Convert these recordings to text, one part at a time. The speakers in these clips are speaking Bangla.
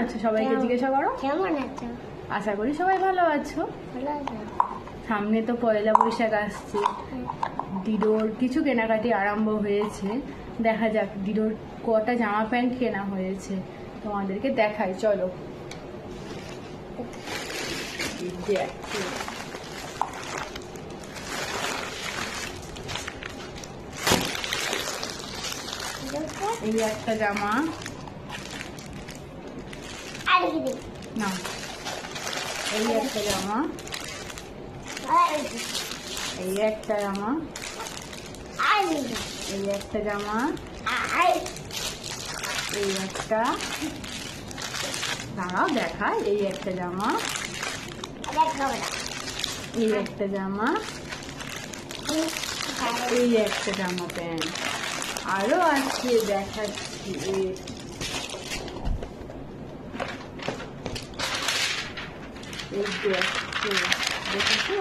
আচ্ছা, সবাইকে জিজ্ঞাসা করো কেমন আছো? আশা করি সবাই ভালো আছো। ভালো আছো? সামনে তো পয়লা বৈশাখ আসছে, দিদোর কিছু কেনাকাটি আরম্ভ হয়েছে। দেখা যাক দিদোর কটা জামা প্যান্ট কেনা হয়েছে, তোমাদেরকে দেখাই চলো। এই দেখো, এই একটা জামা আর কি দিই? না, এই একটা জামা, আর কি? এই একটা জামা, আর কি দিই? এই একটা জামা, আর এই একটা, দাঁড়াও দেখাই, এই একটা জামা, দেখাবো না। এই একটা জামা, এই একটা জামা প্যান্ট, আরো আছে দেখাচ্ছি। এই দেখো, দেখেছো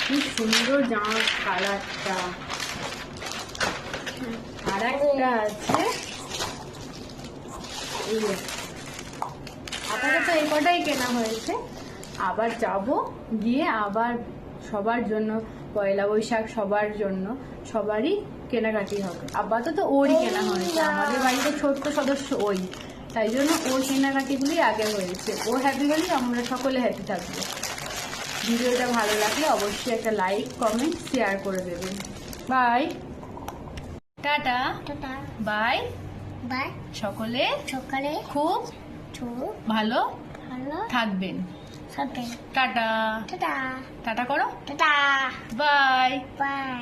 কি সুন্দর জামা কালারটা। আর একটা আছে, এই আপাতত এই কটাই কেনা হয়েছে। আবার যাব, গিয়ে আবার সবার জন্য পয়লা বৈশাখ, সবার জন্য সবারই কেনাকাটি হবে। আপাতত ওরই কেনা হয়েছে, আমাদের বাড়িতে ছোট্ট সদস্য ওই, তাই জন্য ওর কেনাকাটিগুলি আগে হয়েছে। ও হ্যাপি হলে আমরা সকলে হ্যাপি থাকবো। ভিডিওটা ভালো লাগলে অবশ্যই একটা লাইক, কমেন্ট, শেয়ার করে দেবেন। Bye, tata, tata. Bye. Bye. সকলে সকালে খুব খুব ভালো ভালো থাকবেন। থাকবেন। Tata, tata. টাটা করো, টাটা। বাই। বাই।